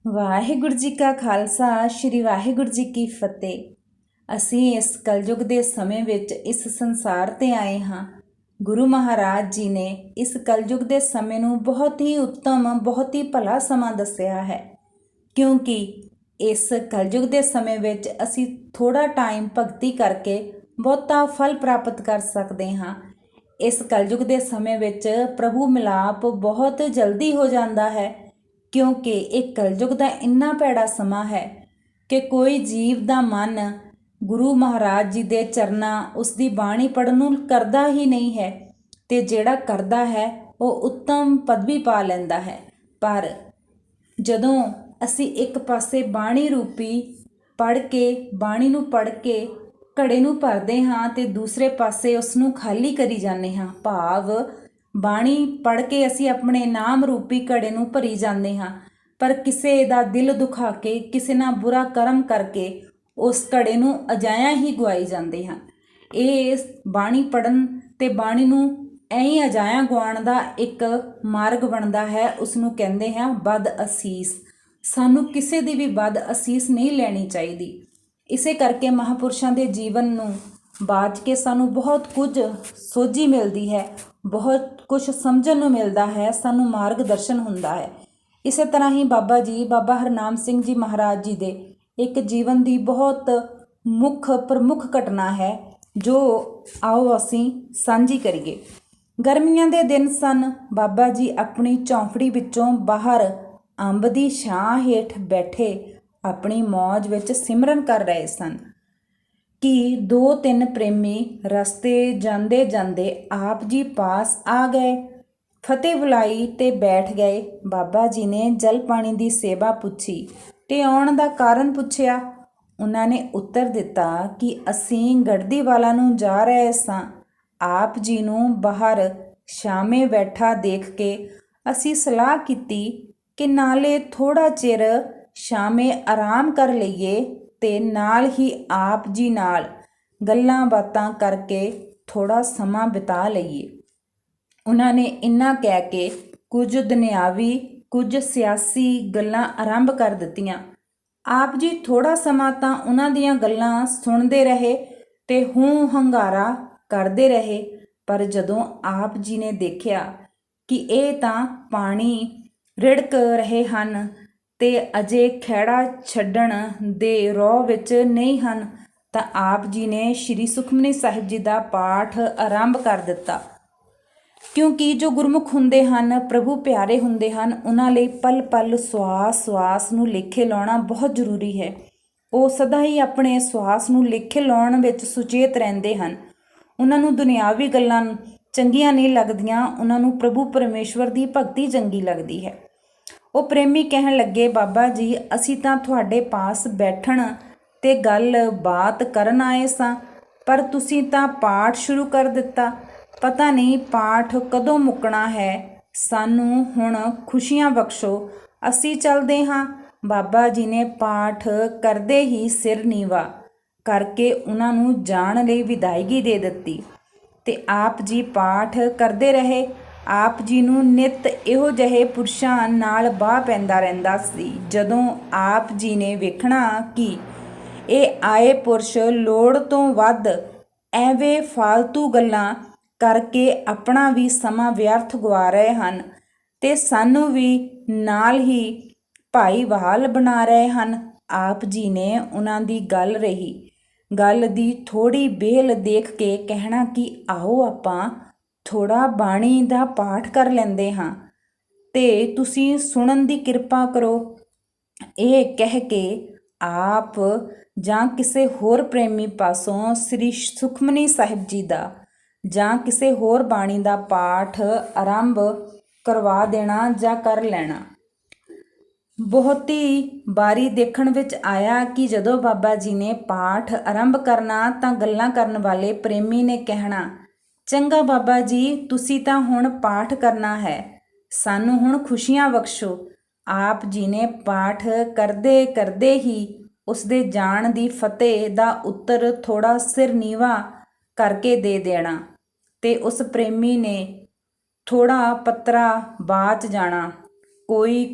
ਵਾਹਿਗੁਰੂ ਜੀ ਕਾ ਖਾਲਸਾ ਸ਼੍ਰੀ ਵਾਹਿਗੁਰੂ ਜੀ ਕੀ ਫਤਿਹ। ਅਸੀਂ ਇਸ ਕਲਯੁਗ ਦੇ ਸਮੇਂ ਵਿੱਚ ਇਸ ਸੰਸਾਰ ਤੇ ਆਏ ਹਾਂ। ਗੁਰੂ ਮਹਾਰਾਜ ਜੀ ਨੇ ਇਸ ਕਲਯੁਗ ਦੇ ਸਮੇਂ ਨੂੰ ਬਹੁਤ ਹੀ ਉੱਤਮ, ਬਹੁਤ ਹੀ ਭਲਾ ਸਮਾਂ ਦੱਸਿਆ ਹੈ, ਕਿਉਂਕਿ ਇਸ ਕਲਯੁਗ ਦੇ ਸਮੇਂ ਵਿੱਚ ਅਸੀਂ ਥੋੜਾ ਟਾਈਮ ਭਗਤੀ ਕਰਕੇ ਬਹੁਤਾ ਫਲ ਪ੍ਰਾਪਤ ਕਰ ਸਕਦੇ ਹਾਂ। ਇਸ ਕਲਯੁਗ ਦੇ ਸਮੇਂ ਵਿੱਚ ਪ੍ਰਭੂ ਮਿਲਾਪ ਬਹੁਤ ਜਲਦੀ ਹੋ ਜਾਂਦਾ ਹੈ, ਕਿਉਂਕਿ ਇਹ ਕਲਯੁਗ ਦਾ ਇੰਨਾ ਭੈੜਾ ਸਮਾਂ ਹੈ ਕਿ ਕੋਈ ਜੀਵ ਦਾ ਮਨ ਗੁਰੂ ਮਹਾਰਾਜ ਜੀ ਦੇ ਚਰਨਾਂ, ਉਸ ਦੀ ਬਾਣੀ ਪੜ੍ਹਨ ਨੂੰ ਕਰਦਾ ਹੀ ਨਹੀਂ ਹੈ, ਤੇ ਜਿਹੜਾ ਕਰਦਾ ਹੈ ਉਹ ਉੱਤਮ ਪਦਵੀ ਪਾ ਲੈਂਦਾ ਹੈ। ਪਰ ਜਦੋਂ ਅਸੀਂ ਇੱਕ ਪਾਸੇ ਬਾਣੀ ਰੂਪੀ ਬਾਣੀ ਨੂੰ ਪੜ੍ਹ ਕੇ ਘੜੇ ਨੂੰ ਭਰਦੇ ਹਾਂ ਤੇ ਦੂਸਰੇ ਪਾਸੇ ਉਸ ਨੂੰ ਖਾਲੀ ਕਰੀ ਜਾਂਦੇ ਹਾਂ, ਭਾਵ ਬਾਣੀ ਪੜ੍ਹ ਕੇ ਅਸੀਂ ਆਪਣੇ ਨਾਮ ਰੂਪੀ ਘੜੇ ਨੂੰ ਭਰੀ ਜਾਂਦੇ ਹਾਂ, ਪਰ ਕਿਸੇ ਦਾ ਦਿਲ ਦੁਖਾ ਕੇ, ਕਿਸੇ ਨਾਲ ਬੁਰਾ ਕਰਮ ਕਰਕੇ ਉਸ ਘੜੇ ਨੂੰ ਅਜਾਇਆ ਹੀ ਗਵਾਈ ਜਾਂਦੇ ਹਾਂ। ਇਹ ਬਾਣੀ ਪੜ੍ਹਨ ਤੇ ਬਾਣੀ ਨੂੰ ਐਂ ਅਜਾਇਆ ਗਵਾਉਣ ਦਾ ਇੱਕ ਮਾਰਗ ਬਣਦਾ ਹੈ। ਉਸ ਨੂੰ ਕਹਿੰਦੇ ਹਾਂ ਬਦ ਅਸੀਸ। ਸਾਨੂੰ ਕਿਸੇ ਦੀ ਵੀ ਬਦ ਅਸੀਸ ਨਹੀਂ ਲੈਣੀ ਚਾਹੀਦੀ। ਇਸੇ ਕਰਕੇ ਮਹਾਂਪੁਰਸ਼ਾਂ ਦੇ ਜੀਵਨ ਨੂੰ ਬਾਚ ਕੇ ਸਾਨੂੰ ਬਹੁਤ ਕੁਝ ਸੋਝੀ ਮਿਲਦੀ ਹੈ, ਬਹੁਤ ਕੁਝ ਸਮਝਣ ਨੂੰ ਮਿਲਦਾ ਹੈ, ਸਾਨੂੰ ਮਾਰਗਦਰਸ਼ਨ ਹੁੰਦਾ ਹੈ। ਇਸੇ ਤਰ੍ਹਾਂ ਹੀ ਬਾਬਾ ਹਰਨਾਮ ਸਿੰਘ ਜੀ ਮਹਾਰਾਜ ਜੀ ਦੇ ਇੱਕ ਜੀਵਨ ਦੀ ਬਹੁਤ ਪ੍ਰਮੁੱਖ ਘਟਨਾ ਹੈ, ਜੋ ਆਓ ਅਸੀਂ ਸਾਂਝੀ ਕਰੀਏ। ਗਰਮੀਆਂ ਦੇ ਦਿਨ ਸਨ। ਬਾਬਾ ਜੀ ਆਪਣੀ ਝੌਂਪੜੀ ਵਿੱਚੋਂ ਬਾਹਰ ਅੰਬ ਦੀ ਛਾਂ ਹੇਠ ਬੈਠੇ ਆਪਣੀ ਮੌਜ ਵਿੱਚ ਸਿਮਰਨ ਕਰ ਰਹੇ ਸਨ ਕਿ 2-3 ਪ੍ਰੇਮੀ ਰਸਤੇ ਜਾਂਦੇ ਜਾਂਦੇ ਆਪ ਜੀ ਪਾਸ ਆ ਗਏ। ਫਤਿਹ ਬੁਲਾਈ ਤੇ ਬੈਠ ਗਏ। ਬਾਬਾ ਜੀ ਨੇ ਜਲ ਪਾਣੀ ਦੀ ਸੇਵਾ ਪੁੱਛੀ ਤੇ ਆਉਣ ਦਾ ਕਾਰਨ ਪੁੱਛਿਆ। ਉਹਨਾਂ ਨੇ ਉੱਤਰ ਦਿੱਤਾ ਕਿ ਅਸੀਂ ਗੜਦੀਵਾਲਾ ਨੂੰ ਜਾ ਰਹੇ ਸਾਂ। ਆਪ ਜੀ ਨੂੰ ਬਾਹਰ ਛਾਵੇਂ ਬੈਠਾ ਦੇਖ ਕੇ ਅਸੀਂ ਸਲਾਹ ਕੀਤੀ ਕਿ ਨਾਲੇ ਥੋੜਾ ਚਿਰ ਛਾਵੇਂ ਆਰਾਮ ਕਰ ਲਈਏ ਤੇ ਨਾਲ ਹੀ ਆਪ ਜੀ ਨਾਲ ਗੱਲਾਂ ਬਾਤਾਂ ਕਰਕੇ ਥੋੜਾ ਸਮਾਂ ਬਿਤਾ ਲਈਏ। ਉਹਨਾਂ ਨੇ ਇੰਨਾ ਕਹਿ ਕੇ ਕੁਝ ਦੁਨਿਆਵੀ, ਕੁਝ ਸਿਆਸੀ ਗੱਲਾਂ ਆਰੰਭ ਕਰ ਦਿੱਤੀਆਂ। ਆਪ ਜੀ ਥੋੜਾ ਸਮਾਂ ਤਾਂ ਉਹਨਾਂ ਦੀਆਂ ਗੱਲਾਂ ਸੁਣਦੇ ਰਹੇ ਤੇ ਹੂੰ ਹੰਗਾਰਾ ਕਰਦੇ ਰਹੇ, ਪਰ ਜਦੋਂ ਆਪ ਜੀ ਨੇ ਦੇਖਿਆ ਕਿ ਇਹ ਤਾਂ ਪਾਣੀ ਰਿੜਕ ਰਹੇ ਹਨ ਤੇ ਅਜੇ ਖਹਿੜਾ ਛੱਡਣ ਦੇ ਰੌਹ ਵਿੱਚ ਨਹੀਂ ਹਨ, ਤਾਂ ਆਪ ਜੀ ਨੇ ਸ਼੍ਰੀ ਸੁਖਮਨੀ ਸਾਹਿਬ ਜੀ ਦਾ ਪਾਠ ਆਰੰਭ ਕਰ ਦਿੱਤਾ। ਕਿਉਂਕਿ ਜੋ ਗੁਰਮੁਖ ਹੁੰਦੇ ਹਨ, ਪ੍ਰਭੂ ਪਿਆਰੇ ਹੁੰਦੇ ਹਨ, ਉਹਨਾਂ ਲਈ ਪਲ ਪਲ ਸਵਾਸ ਨੂੰ ਲੇਖੇ ਲਾਉਣਾ ਬਹੁਤ ਜ਼ਰੂਰੀ ਹੈ। ਉਹ ਸਦਾ ਹੀ ਆਪਣੇ ਸਵਾਸ ਨੂੰ ਲੇਖੇ ਲਾਉਣ ਵਿੱਚ ਸੁਚੇਤ ਰਹਿੰਦੇ ਹਨ। ਉਹਨਾਂ ਨੂੰ ਦੁਨਿਆਵੀ ਗੱਲਾਂ ਚੰਗੀਆਂ ਨਹੀਂ ਲੱਗਦੀਆਂ, ਉਹਨਾਂ ਨੂੰ ਪ੍ਰਭੂ ਪਰਮੇਸ਼ਵਰ ਦੀ ਭਗਤੀ ਚੰਗੀ ਲੱਗਦੀ ਹੈ। ਉਹ ਪ੍ਰੇਮੀ ਕਹਿਣ ਲੱਗੇ, ਬਾਬਾ ਜੀ ਅਸੀਂ ਤਾਂ ਤੁਹਾਡੇ ਪਾਸ ਬੈਠਣ ਤੇ ਗੱਲ ਬਾਤ ਕਰਨ ਆਏ ਸਾਂ, ਪਰ ਤੁਸੀਂ ਤਾਂ ਪਾਠ ਸ਼ੁਰੂ ਕਰ ਦਿੱਤਾ। ਪਤਾ ਨਹੀਂ ਪਾਠ ਕਦੋਂ ਮੁੱਕਣਾ ਹੈ। ਸਾਨੂੰ ਹੁਣ ਖੁਸ਼ੀਆਂ ਬਖਸ਼ੋ, ਅਸੀਂ ਚੱਲਦੇ ਹਾਂ। ਬਾਬਾ ਜੀ ਨੇ ਪਾਠ ਕਰਦੇ ਹੀ ਸਿਰ ਨੀਵਾ ਕਰਕੇ ਉਹਨਾਂ ਨੂੰ ਜਾਣ ਲਈ ਵਿਦਾਇਗੀ ਦੇ ਦਿੱਤੀ ਤੇ ਆਪ ਜੀ ਪਾਠ ਕਰਦੇ ਰਹੇ। ਆਪ ਜੀ ਨੂੰ ਨਿੱਤ ਇਹੋ ਜਿਹੇ ਪੁਰਸ਼ਾਂ ਨਾਲ ਬਾਹ ਪੈਂਦਾ ਰਹਿੰਦਾ ਸੀ। ਜਦੋਂ ਆਪ ਜੀ ਨੇ ਵੇਖਣਾ ਕਿ ਇਹ ਆਏ ਪੁਰਸ਼ ਲੋੜ ਤੋਂ ਵੱਧ ਐਵੇਂ ਫਾਲਤੂ ਗੱਲਾਂ ਕਰਕੇ ਆਪਣਾ ਵੀ ਸਮਾਂ ਵਿਅਰਥ ਗਵਾ ਰਹੇ ਹਨ ਤੇ ਸਾਨੂੰ ਵੀ ਨਾਲ ਹੀ ਭਾਈਵਾਲ ਬਣਾ ਰਹੇ ਹਨ, ਆਪ ਜੀ ਨੇ ਉਹਨਾਂ ਦੀ ਗੱਲ ਦੀ ਥੋੜੀ ਬੇਲ ਦੇਖ ਕੇ ਕਹਿਣਾ ਕਿ ਆਓ ਆਪਾਂ ਥੋੜਾ ਬਾਣੀ ਦਾ ਪਾਠ ਕਰ ਲੈਂਦੇ ਹਾਂ ਤੇ ਤੁਸੀਂ ਸੁਣਨ ਦੀ ਕਿਰਪਾ ਕਰੋ। ਇਹ ਕਹਿ ਕੇ ਆਪ ਜਾਂ ਕਿਸੇ ਹੋਰ ਪ੍ਰੇਮੀ ਪਾਸੋਂ ਸ੍ਰੀ ਸੁਖਮਨੀ ਸਾਹਿਬ ਜੀ ਦਾ ਜਾਂ ਕਿਸੇ ਹੋਰ ਬਾਣੀ ਦਾ ਪਾਠ ਆਰੰਭ ਕਰਵਾ ਦੇਣਾ ਜਾਂ ਕਰ ਲੈਣਾ। ਬਹੁਤੀ ਵਾਰੀ ਦੇਖਣ ਵਿੱਚ ਆਇਆ ਕਿ ਜਦੋਂ ਬਾਬਾ ਜੀ ਨੇ ਪਾਠ ਆਰੰਭ ਕਰਨਾ ਤਾਂ ਗੱਲਾਂ ਕਰਨ ਵਾਲੇ ਪ੍ਰੇਮੀ ਨੇ ਕਹਿਣਾ, ਚੰਗਾ ਬਾਬਾ ਜੀ ਤੁਸੀਂ ਤਾਂ ਹੁਣ ਪਾਠ ਕਰਨਾ ਹੈ, ਸਾਨੂੰ ਹੁਣ ਖੁਸ਼ੀਆਂ ਬਖਸ਼ੋ। ਆਪ ਜੀ ਨੇ ਪਾਠ ਕਰਦੇ ਕਰਦੇ ਹੀ ਉਸਦੇ ਜਾਣ ਦੀ ਫਤਿਹ ਦਾ ਉੱਤਰ ਥੋੜਾ ਸਿਰ ਨੀਵਾ ਕਰਕੇ ਦੇ ਦੇਣਾ ਤੇ ਉਸ ਪ੍ਰੇਮੀ ਨੇ ਥੋੜਾ ਪੱਤਰਾ ਬਾਚ ਜਾਣਾ। ਕੋਈ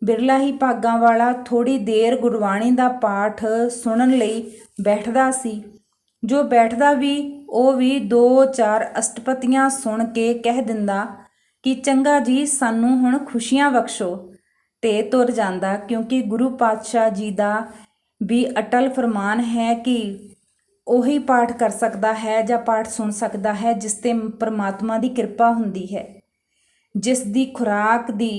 ਬਿਰਲਾ ਹੀ ਭਾਗਾਂ ਵਾਲਾ ਥੋੜ੍ਹੀ ਦੇਰ ਗੁਰਬਾਣੀ ਦਾ ਪਾਠ ਸੁਣਨ ਲਈ ਬੈਠਦਾ ਸੀ। ਜੋ ਬੈਠਦਾ ਵੀ ਉਹ ਵੀ 2-4 ਅਸ਼ਟਪਦੀਆਂ ਸੁਣ ਕੇ ਕਹਿ ਦਿੰਦਾ ਕਿ ਚੰਗਾ ਜੀ, ਸਾਨੂੰ ਹੁਣ ਖੁਸ਼ੀਆਂ ਬਖਸ਼ੋ, ਤੇ ਤੁਰ ਜਾਂਦਾ। ਕਿਉਂਕਿ ਗੁਰੂ ਪਾਤਸ਼ਾਹ ਜੀ ਦਾ ਵੀ ਅਟਲ ਫਰਮਾਨ ਹੈ ਕਿ ਉਹੀ ਪਾਠ ਕਰ ਸਕਦਾ ਹੈ ਜਾਂ ਪਾਠ ਸੁਣ ਸਕਦਾ ਹੈ ਜਿਸ 'ਤੇ ਪਰਮਾਤਮਾ ਦੀ ਕਿਰਪਾ ਹੁੰਦੀ ਹੈ। ਜਿਸ ਦੀ ਖੁਰਾਕ ਦੀ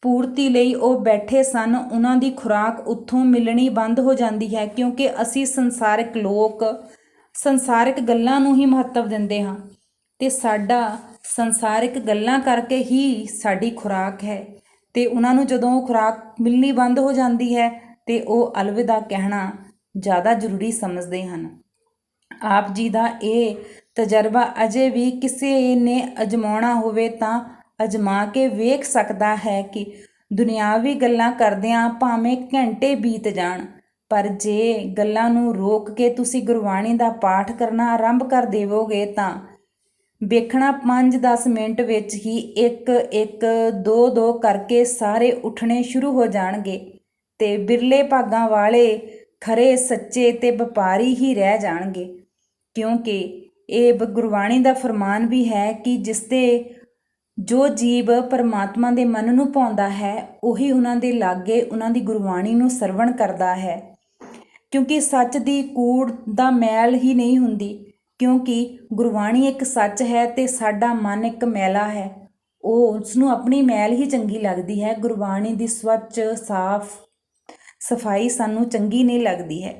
ਪੂਰਤੀ ਲਈ ਉਹ ਬੈਠੇ ਸਨ, ਉਹਨਾਂ ਦੀ ਖੁਰਾਕ ਉੱਥੋਂ ਮਿਲਣੀ ਬੰਦ ਹੋ ਜਾਂਦੀ ਹੈ। ਕਿਉਂਕਿ ਅਸੀਂ ਸੰਸਾਰਿਕ ਲੋਕ ਸੰਸਾਰਿਕ ਗੱਲਾਂ ਨੂੰ ਹੀ ਮਹੱਤਵ ਦਿੰਦੇ ਹਾਂ ਅਤੇ ਸਾਡਾ ਸੰਸਾਰਿਕ ਗੱਲਾਂ ਕਰਕੇ ਹੀ ਸਾਡੀ ਖੁਰਾਕ ਹੈ। ਅਤੇ ਉਹਨਾਂ ਨੂੰ ਜਦੋਂ ਖੁਰਾਕ ਮਿਲਣੀ ਬੰਦ ਹੋ ਜਾਂਦੀ ਹੈ ਅਤੇ ਉਹ ਅਲਵਿਦਾ ਕਹਿਣਾ ਜ਼ਿਆਦਾ ਜ਼ਰੂਰੀ ਸਮਝਦੇ ਹਨ। ਆਪ ਜੀ ਦਾ ਇਹ ਤਜਰਬਾ ਅਜੇ ਵੀ ਕਿਸੇ ਨੇ ਅਜਮਾਉਣਾ ਹੋਵੇ ਤਾਂ ਅਜਮਾ ਕੇ ਵੇਖ ਸਕਦਾ ਹੈ ਕਿ ਦੁਨਿਆਵੀ ਗੱਲਾਂ ਕਰਦਿਆਂ ਭਾਵੇਂ ਘੰਟੇ ਬੀਤ ਜਾਣ, ਪਰ ਜੇ ਗੱਲਾਂ ਨੂੰ ਰੋਕ ਕੇ ਤੁਸੀਂ ਗੁਰਬਾਣੀ ਦਾ ਪਾਠ ਕਰਨਾ ਆਰੰਭ ਕਰ ਦੇਵੋਗੇ ਤਾਂ ਵੇਖਣਾ 5-10 ਮਿੰਟ ਵਿੱਚ ਹੀ 1-1 2-2 ਕਰਕੇ ਸਾਰੇ ਉੱਠਣੇ ਸ਼ੁਰੂ ਹੋ ਜਾਣਗੇ ਤੇ ਬਿਰਲੇ ਭਾਗਾਂ ਵਾਲੇ ਖਰੇ ਸੱਚੇ ਤੇ ਵਪਾਰੀ ਹੀ ਰਹਿ ਜਾਣਗੇ। ਕਿਉਂਕਿ ਇਹ ਗੁਰਬਾਣੀ ਦਾ ਫਰਮਾਨ ਵੀ ਹੈ ਕਿ ਜਿਸ ਦੇ ਜੋ ਜੀਵ ਪਰਮਾਤਮਾ ਦੇ ਮਨ ਨੂੰ ਭਾਉਂਦਾ ਹੈ ਉਹੀ ਉਹਨਾਂ ਦੇ ਲਾਗੇ ਉਹਨਾਂ ਦੀ ਗੁਰਬਾਣੀ ਨੂੰ ਸਰਵਣ ਕਰਦਾ ਹੈ। ਕਿਉਂਕਿ ਸੱਚ ਦੀ ਕੂੜ ਦਾ ਮੈਲ ਹੀ ਨਹੀਂ ਹੁੰਦੀ, ਕਿਉਂਕਿ ਗੁਰਬਾਣੀ ਇੱਕ ਸੱਚ ਹੈ ਤੇ ਸਾਡਾ ਮਨ ਇੱਕ ਮੈਲਾ ਹੈ, ਉਹ ਉਸ ਨੂੰ ਆਪਣੀ ਮੈਲ ਹੀ ਚੰਗੀ ਲੱਗਦੀ ਹੈ। ਗੁਰਬਾਣੀ ਦੀ ਸਵੱਛ ਸਾਫ਼ ਸਫਾਈ ਸਾਨੂੰ ਚੰਗੀ ਨਹੀਂ ਲੱਗਦੀ ਹੈ।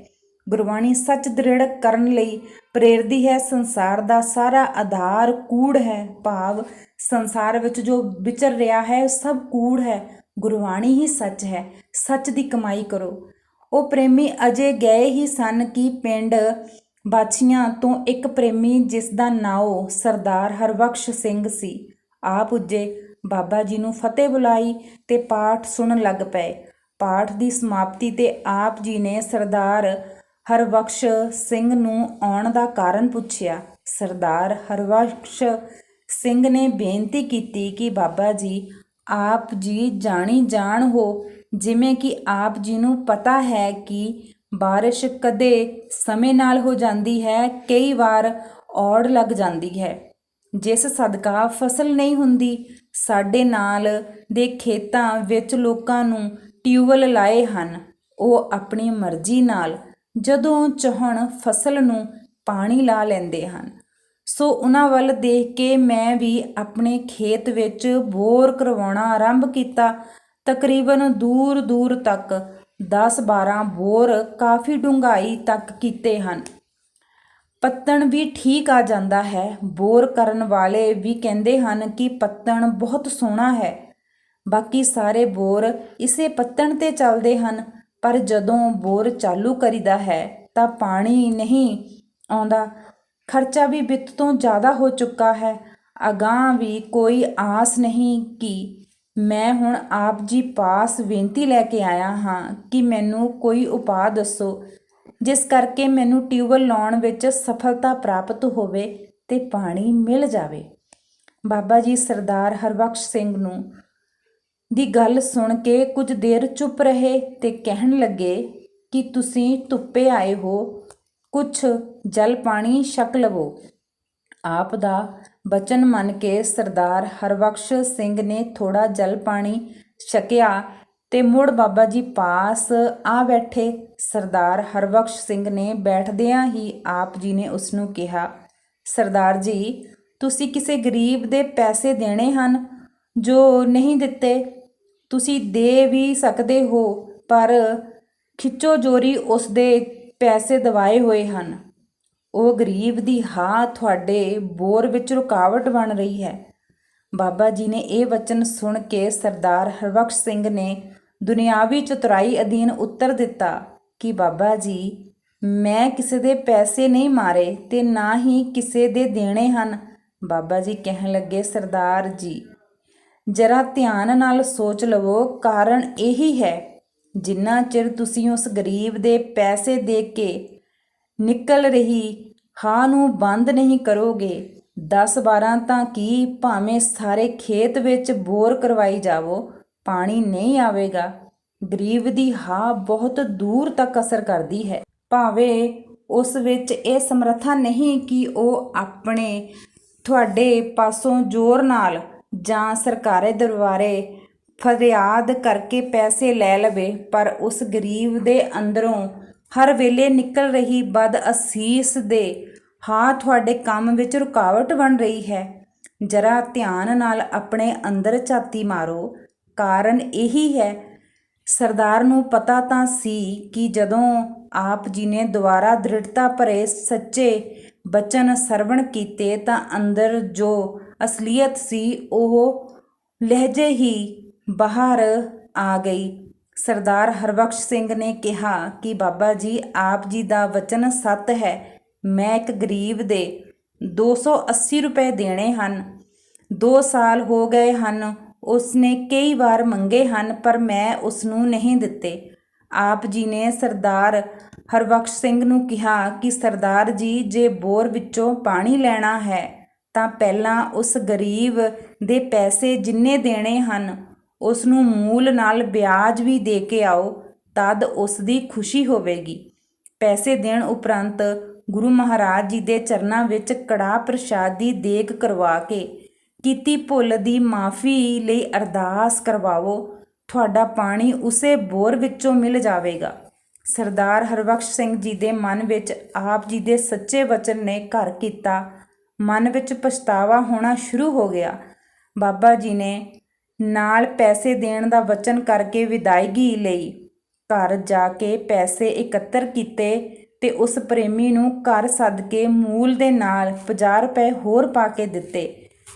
ਗੁਰਬਾਣੀ ਸੱਚ ਦ੍ਰਿੜ ਕਰਨ ਲਈ ਪ੍ਰੇਰਦੀ ਹੈ। ਸੰਸਾਰ ਦਾ ਸਾਰਾ ਆਧਾਰ ਕੂੜ ਹੈ, ਭਾਵ ਸੰਸਾਰ ਵਿੱਚ ਜੋ ਵਿਚਰ ਰਿਹਾ ਹੈ ਸਭ ਕੂੜ ਹੈ, ਗੁਰਬਾਣੀ ਹੀ ਸੱਚ ਹੈ। ਸੱਚ ਦੀ ਕਮਾਈ ਕਰੋ। ਉਹ ਪ੍ਰੇਮੀ ਅਜੇ ਗਏ ਹੀ ਸਨ ਕਿ ਪਿੰਡ ਬਾਛੀਆਂ ਤੋਂ ਇੱਕ ਪ੍ਰੇਮੀ ਜਿਸ ਦਾ ਨਾਉ ਸਰਦਾਰ ਹਰਬਖਸ਼ ਸਿੰਘ ਸੀ ਆ ਪੁੱਜੇ। ਬਾਬਾ ਜੀ ਨੂੰ ਫਤਿਹ ਬੁਲਾਈ ਤੇ ਪਾਠ ਸੁਣਨ ਲੱਗ ਪਏ। ਪਾਠ ਦੀ ਸਮਾਪਤੀ ਤੇ ਆਪ ਜੀ ਨੇ ਸਰਦਾਰ ਹਰਬਖਸ਼ ਸਿੰਘ ਨੂੰ ਆਉਣ ਦਾ ਕਾਰਨ ਪੁੱਛਿਆ। ਸਰਦਾਰ ਹਰਬਖਸ਼ ਸਿੰਘ ਨੇ ਬੇਨਤੀ ਕੀਤੀ ਕਿ ਬਾਬਾ ਜੀ, ਆਪ ਜੀ ਜਾਣੀ ਜਾਣ ਹੋ, ਜਿਵੇਂ ਕਿ ਆਪ ਜੀ ਨੂੰ ਪਤਾ ਹੈ ਕਿ ਬਾਰਿਸ਼ ਕਦੇ ਸਮੇਂ ਨਾਲ ਹੋ ਜਾਂਦੀ ਹੈ, ਕਈ ਵਾਰ ਔੜ ਲੱਗ ਜਾਂਦੀ ਹੈ, ਜਿਸ ਸਦਕਾ ਫਸਲ ਨਹੀਂ ਹੁੰਦੀ। ਸਾਡੇ ਨਾਲ ਦੇ ਖੇਤਾਂ ਵਿੱਚ ਲੋਕਾਂ ਨੂੰ ਟਿਊਬਵੈੱਲ ਲਾਏ ਹਨ, ਉਹ ਆਪਣੀ ਮਰਜ਼ੀ ਨਾਲ ਜਦੋਂ ਚਾਹੁਣ ਫਸਲ ਨੂੰ ਪਾਣੀ ਲਾ ਲੈਂਦੇ ਹਨ। ਸੋ ਉਹਨਾਂ ਵੱਲ ਦੇਖ ਕੇ ਮੈਂ ਵੀ ਆਪਣੇ ਖੇਤ ਵਿੱਚ ਬੋਰ ਕਰਵਾਉਣਾ ਆਰੰਭ ਕੀਤਾ। ਤਕਰੀਬਨ ਦੂਰ ਦੂਰ ਤੱਕ 10-12 ਬੋਰ ਕਾਫੀ ਡੂੰਘਾਈ ਤੱਕ ਕੀਤੇ ਹਨ। ਪੱਤਣ ਵੀ ਠੀਕ ਆ ਜਾਂਦਾ ਹੈ। ਬੋਰ ਕਰਨ ਵਾਲੇ ਵੀ ਕਹਿੰਦੇ ਹਨ ਕਿ ਪੱਤਣ ਬਹੁਤ ਸੋਹਣਾ ਹੈ। ਬਾਕੀ ਸਾਰੇ ਬੋਰ ਇਸੇ ਪੱਤਣ 'ਤੇ ਚੱਲਦੇ ਹਨ, ਪਰ ਜਦੋਂ ਬੋਰ ਚਾਲੂ ਕਰੀਦਾ ਹੈ ਤਾਂ ਪਾਣੀ ਨਹੀਂ ਆਉਂਦਾ। ਖਰਚਾ ਵੀ ਵਿੱਤ ਤੋਂ ਜ਼ਿਆਦਾ ਹੋ ਚੁੱਕਾ ਹੈ। ਅਗਾਂਹ ਵੀ ਕੋਈ ਆਸ ਨਹੀਂ ਕਿ ਮੈਂ ਹੁਣ ਆਪ ਜੀ ਪਾਸ ਬੇਨਤੀ ਲੈ ਕੇ ਆਇਆ ਹਾਂ ਕਿ ਮੈਨੂੰ ਕੋਈ ਉਪਾਅ ਦੱਸੋ ਜਿਸ ਕਰਕੇ ਮੈਨੂੰ ਟਿਊਬਵੈੱਲ ਲਾਉਣ ਵਿੱਚ ਸਫਲਤਾ ਪ੍ਰਾਪਤ ਹੋਵੇ ਤੇ ਪਾਣੀ ਮਿਲ ਜਾਵੇ। ਬਾਬਾ ਜੀ ਸਰਦਾਰ ਹਰਬਖਸ਼ ਸਿੰਘ ਨੂੰ ਦੀ ਗੱਲ ਸੁਣ ਕੇ ਕੁਝ ਦੇਰ ਚੁੱਪ ਰਹੇ ਤੇ ਕਹਿਣ ਲੱਗੇ ਕਿ ਤੁਸੀਂ ਧੁੱਪੇ ਆਏ ਹੋ, ਕੁਛ ਜਲ ਪਾਣੀ ਛਕ ਲਵੋ। ਆਪ ਦਾ ਬਚਨ ਮੰਨ ਕੇ ਸਰਦਾਰ ਹਰਬਖਸ਼ ਸਿੰਘ ਨੇ ਥੋੜ੍ਹਾ ਜਲ ਪਾਣੀ ਛਕਿਆ ਤੇ ਮੁੜ ਬਾਬਾ ਜੀ ਪਾਸ ਆ ਬੈਠੇ। ਸਰਦਾਰ ਹਰਬਖਸ਼ ਸਿੰਘ ਨੇ ਬੈਠਦਿਆਂ ਹੀ ਆਪ ਜੀ ਨੇ ਉਸ ਨੂੰ ਕਿਹਾ, ਸਰਦਾਰ ਜੀ, ਤੁਸੀਂ ਕਿਸੇ ਗਰੀਬ ਦੇ ਪੈਸੇ ਦੇਣੇ ਹਨ ਜੋ ਨਹੀਂ ਦਿੱਤੇ। ਤੁਸੀਂ ਦੇ ਵੀ ਸਕਦੇ ਹੋ, ਪਰ ਖਿੱਚੋ ਜੋਰੀ ਉਸ ਦੇ ਪੈਸੇ ਦਵਾਏ ਹੋਏ ਹਨ। ਉਹ ਗਰੀਬ ਦੀ ਹਾਂ ਤੁਹਾਡੇ ਬੋਰ ਵਿੱਚ ਰੁਕਾਵਟ ਬਣ ਰਹੀ ਹੈ। ਬਾਬਾ ਜੀ ਨੇ ਇਹ ਵਚਨ ਸੁਣ ਕੇ ਸਰਦਾਰ ਹਰਬਖਸ਼ ਸਿੰਘ ਨੇ ਦੁਨਿਆਵੀ ਚਤੁਰਾਈ ਅਧੀਨ ਉੱਤਰ ਦਿੱਤਾ ਕਿ ਬਾਬਾ ਜੀ, ਮੈਂ ਕਿਸੇ ਦੇ ਪੈਸੇ ਨਹੀਂ ਮਾਰੇ ਤੇ ਨਾ ਹੀ ਕਿਸੇ ਦੇ ਦੇਣੇ ਹਨ। ਬਾਬਾ ਜੀ ਕਹਿਣ ਲੱਗੇ, ਸਰਦਾਰ ਜੀ, ਜਰਾ ਧਿਆਨ ਨਾਲ ਸੋਚ ਲਵੋ। ਕਾਰਨ ਇਹੀ ਹੈ, ਜਿੰਨਾ ਚਿਰ ਤੁਸੀਂ ਉਸ ਗਰੀਬ ਦੇ ਪੈਸੇ ਦੇ ਕੇ ਨਿਕਲ ਰਹੀ ਹਾਂ ਨੂੰ ਬੰਦ ਨਹੀਂ ਕਰੋਗੇ, 10-12 ਤਾਂ ਕੀ ਭਾਵੇਂ ਸਾਰੇ ਖੇਤ ਵਿੱਚ ਬੋਰ ਕਰਵਾਈ ਜਾਵੋ, ਪਾਣੀ ਨਹੀਂ ਆਵੇਗਾ। ਗਰੀਬ ਦੀ ਹਾਂ ਬਹੁਤ ਦੂਰ ਤੱਕ ਅਸਰ ਕਰਦੀ ਹੈ। ਭਾਵੇਂ ਉਸ ਵਿੱਚ ਇਹ ਸਮਰੱਥਾ ਨਹੀਂ ਕਿ ਉਹ ਆਪਣੇ ਤੁਹਾਡੇ ਪਾਸੋਂ ਜ਼ੋਰ ਨਾਲ ਜਾਂ ਸਰਕਾਰੀ ਦਰਬਾਰੇ ਫਰਿਆਦ ਕਰਕੇ ਪੈਸੇ ਲੈ ਲਵੇ, ਪਰ ਉਸ ਗਰੀਬ ਦੇ ਅੰਦਰੋਂ ਹਰ ਵੇਲੇ ਨਿਕਲ ਰਹੀ ਬਦਅਸੀਸ ਦੇ ਹਾਂ ਤੁਹਾਡੇ ਕੰਮ ਵਿੱਚ ਰੁਕਾਵਟ ਬਣ ਰਹੀ ਹੈ। ਜਰਾ ਧਿਆਨ ਨਾਲ ਆਪਣੇ ਅੰਦਰ ਝਾਤੀ ਮਾਰੋ। ਕਾਰਨ ਇਹੀ ਹੈ, ਸਰਦਾਰ ਨੂੰ ਪਤਾ ਤਾਂ ਸੀ ਕਿ ਜਦੋਂ ਆਪ ਜੀ ਨੇ ਦੁਬਾਰਾ ਦ੍ਰਿੜਤਾ ਭਰੇ ਸੱਚੇ ਬਚਨ ਸਰਵਣ ਕੀਤੇ ਤਾਂ ਅੰਦਰ ਜੋ ਅਸਲੀਅਤ ਸੀ ਉਹ ਲਹਿਜੇ ਹੀ ਬਾਹਰ ਆ ਗਈ। ਸਰਦਾਰ ਹਰਬਖਸ਼ ਸਿੰਘ ਨੇ ਕਿਹਾ ਕਿ ਬਾਬਾ ਜੀ, ਆਪ ਜੀ ਦਾ ਵਚਨ ਸੱਤ ਹੈ। ਮੈਂ ਇੱਕ ਗਰੀਬ ਦੇ 280 ਰੁਪਏ ਦੇਣੇ ਹਨ। 2 ਸਾਲ ਹੋ ਗਏ ਹਨ। ਉਸਨੇ ਕਈ ਵਾਰ ਮੰਗੇ ਹਨ, ਪਰ ਮੈਂ ਉਸਨੂੰ ਨਹੀਂ ਦਿੱਤੇ। ਆਪ ਜੀ ਨੇ ਸਰਦਾਰ ਹਰਬਖਸ਼ ਸਿੰਘ ਨੂੰ ਕਿਹਾ ਕਿ ਸਰਦਾਰ ਜੀ, ਜੇ ਬੋਰ ਵਿੱਚੋਂ ਪਾਣੀ ਲੈਣਾ ਹੈ ਤਾਂ ਪਹਿਲਾਂ ਉਸ ਗਰੀਬ ਦੇ ਪੈਸੇ ਜਿੰਨੇ ਦੇਣੇ ਹਨ ਉਸ ਨੂੰ ਮੂਲ ਨਾਲ ਵਿਆਜ ਵੀ ਦੇ ਕੇ ਆਓ, ਤਦ ਉਸ ਦੀ ਖੁਸ਼ੀ ਹੋਵੇਗੀ। ਪੈਸੇ ਦੇਣ ਉਪਰੰਤ ਗੁਰੂ ਮਹਾਰਾਜ ਜੀ ਦੇ ਚਰਨਾਂ ਵਿੱਚ ਕੜਾਹ ਪ੍ਰਸ਼ਾਦ ਦੀ ਦੇਗ ਕਰਵਾ ਕੇ ਕੀਤੀ ਭੁੱਲ ਦੀ ਮਾਫੀ ਲਈ ਅਰਦਾਸ ਕਰਵਾਓ। ਤੁਹਾਡਾ ਪਾਣੀ ਉਸੇ ਬੋਰ ਵਿੱਚੋਂ ਮਿਲ ਜਾਵੇਗਾ। ਸਰਦਾਰ ਹਰਬਖਸ਼ ਸਿੰਘ ਜੀ ਦੇ ਮਨ ਵਿੱਚ ਆਪ ਜੀ ਦੇ ਸੱਚੇ ਵਚਨ ਨੇ ਘਰ ਕੀਤਾ। ਮਨ ਵਿੱਚ ਪਛਤਾਵਾ ਹੋਣਾ ਸ਼ੁਰੂ ਹੋ ਗਿਆ। ਬਾਬਾ ਜੀ ਨੇ ਨਾਲ ਪੈਸੇ ਦੇਣ ਦਾ ਵਚਨ ਕਰਕੇ ਵਿਦਾਇਗੀ ਲਈ ਘਰ ਜਾ ਕੇ ਪੈਸੇ ਇਕੱਤਰ ਕੀਤੇ ਤੇ ਉਸ ਪ੍ਰੇਮੀ ਨੂੰ ਘਰ ਸੱਦ ਕੇ ਮੂਲ ਦੇ ਨਾਲ 50 ਰੁਪਏ ਹੋਰ ਪਾ ਕੇ ਦਿੱਤੇ।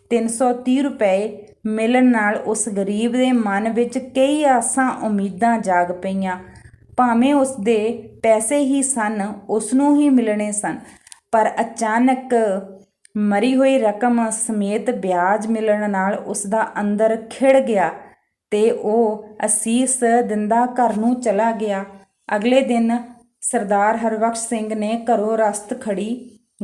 330 ਰੁਪਏ ਮਿਲਣ ਨਾਲ ਉਸ ਗਰੀਬ ਦੇ ਮਨ ਵਿੱਚ ਕਈ ਆਸਾਂ ਉਮੀਦਾਂ ਜਾਗ ਪਈਆਂ। ਭਾਵੇਂ ਉਸ ਦੇ ਪੈਸੇ ਹੀ ਸਨ, ਉਸ ਨੂੰ ਹੀ ਮਿਲਣੇ ਸਨ, ਪਰ ਅਚਾਨਕ ਮਰੀ ਹੋਈ ਰਕਮ ਸਮੇਤ ਵਿਆਜ ਮਿਲਣ ਨਾਲ ਉਸ ਦਾ ਅੰਦਰ ਖਿੜ ਗਿਆ ਤੇ ਉਹ ਅਸੀਸ ਦਿੰਦਾ ਘਰ ਨੂੰ ਚਲਾ ਗਿਆ। ਅਗਲੇ ਦਿਨ ਸਰਦਾਰ ਹਰਬਖਸ਼ ਸਿੰਘ ਨੇ ਘਰੋਂ ਰਸਤ ਖੜੀ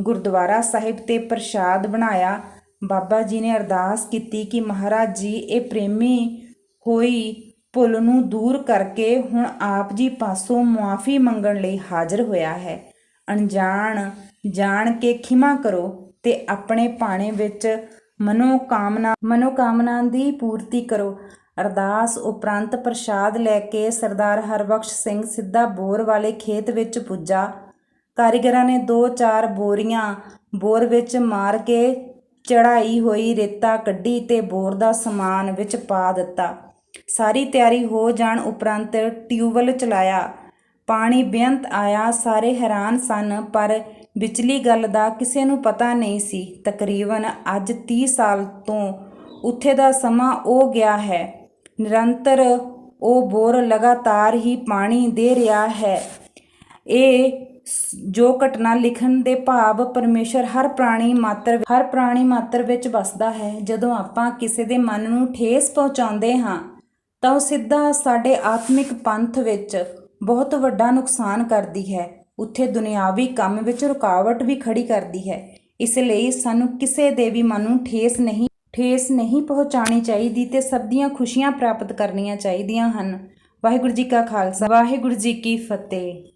ਗੁਰਦੁਆਰਾ ਸਾਹਿਬ ਤੇ ਪ੍ਰਸ਼ਾਦ ਬਣਾਇਆ। ਬਾਬਾ ਜੀ ਨੇ ਅਰਦਾਸ ਕੀਤੀ ਕਿ ਮਹਾਰਾਜ ਜੀ, ਇਹ ਪ੍ਰੇਮੀ ਹੋਈ ਭੁੱਲ ਨੂੰ ਦੂਰ ਕਰਕੇ ਹੁਣ ਆਪ ਜੀ ਪਾਸੋਂ ਮੁਆਫੀ ਮੰਗਣ ਲਈ ਹਾਜ਼ਰ ਹੋਇਆ ਹੈ। ਅਣਜਾਣ ਜਾਣ ਕੇ ਖਿਮਾ ਕਰੋ ਤੇ ਆਪਣੇ ਭਾਣੇ ਵਿੱਚ ਮਨੋਕਾਮਨਾ ਦੀ ਪੂਰਤੀ ਕਰੋ। ਅਰਦਾਸ ਉਪਰੰਤ ਪ੍ਰਸ਼ਾਦ ਲੈ ਕੇ ਸਰਦਾਰ ਹਰਬਖਸ਼ ਸਿੰਘ ਸਿੱਧਾ ਬੋਰ ਵਾਲੇ ਖੇਤ ਵਿੱਚ ਪੁੱਜਾ। ਕਾਰੀਗਰਾਂ ਨੇ 2-4 ਬੋਰੀਆਂ ਬੋਰ ਵਿੱਚ ਮਾਰ ਕੇ ਚੜਾਈ ਹੋਈ ਰੇਤਾ ਕੱਢੀ ਤੇ ਬੋਰ ਦਾ ਸਮਾਨ ਵਿੱਚ ਪਾ ਦਿੱਤਾ। ਸਾਰੀ ਤਿਆਰੀ ਹੋ ਜਾਣ ਉਪਰੰਤ ਟਿਊਬਵੈੱਲ ਚਲਾਇਆ। ਪਾਣੀ ਬੇਅੰਤ ਆਇਆ। ਸਾਰੇ ਹੈਰਾਨ ਸਨ, ਪਰ ਵਿਚਲੀ ਗੱਲ ਦਾ ਕਿਸੇ ਨੂੰ ਪਤਾ ਨਹੀਂ ਸੀ। ਤਕਰੀਬਨ ਅੱਜ 30 ਸਾਲ ਤੋਂ ਉੱਥੇ ਦਾ ਸਮਾਂ ਉਹ ਗਿਆ ਹੈ। ਨਿਰੰਤਰ ਉਹ ਬੋਰ ਲਗਾਤਾਰ ਹੀ ਪਾਣੀ ਦੇ ਰਿਹਾ ਹੈ। ਇਹ ਜੋ ਘਟਨਾ ਲਿਖਣ ਦੇ ਭਾਵ ਪਰਮੇਸ਼ਰ ਹਰ ਪ੍ਰਾਣੀ ਮਾਤਰ ਵਿੱਚ ਵਸਦਾ ਹੈ। ਜਦੋਂ ਆਪਾਂ ਕਿਸੇ ਦੇ ਮਨ ਨੂੰ ਠੇਸ ਪਹੁੰਚਾਉਂਦੇ ਹਾਂ ਤਾਂ ਉਹ ਸਿੱਧਾ ਸਾਡੇ ਆਤਮਿਕ ਪੰਥ ਵਿੱਚ ਬਹੁਤ ਵੱਡਾ ਨੁਕਸਾਨ ਕਰਦੀ ਹੈ। ਉੱਥੇ ਦੁਨਿਆਵੀ ਕੰਮ ਵਿੱਚ ਰੁਕਾਵਟ ਵੀ ਖੜੀ ਕਰਦੀ ਹੈ। ਇਸ ਲਈ ਸਾਨੂੰ ਕਿਸੇ ਦੇ ਵੀ ਮਨ ਨੂੰ ਠੇਸ ਨਹੀਂ ਪਹੁੰਚਾਉਣੀ ਚਾਹੀਦੀ ਤੇ ਸਭ ਦੀਆਂ ਖੁਸ਼ੀਆਂ ਪ੍ਰਾਪਤ ਕਰਨੀਆਂ ਚਾਹੀਦੀਆਂ ਹਨ। ਵਾਹਿਗੁਰੂ ਜੀ ਕਾ ਖਾਲਸਾ, ਵਾਹਿਗੁਰੂ ਜੀ ਕੀ ਫਤਿਹ।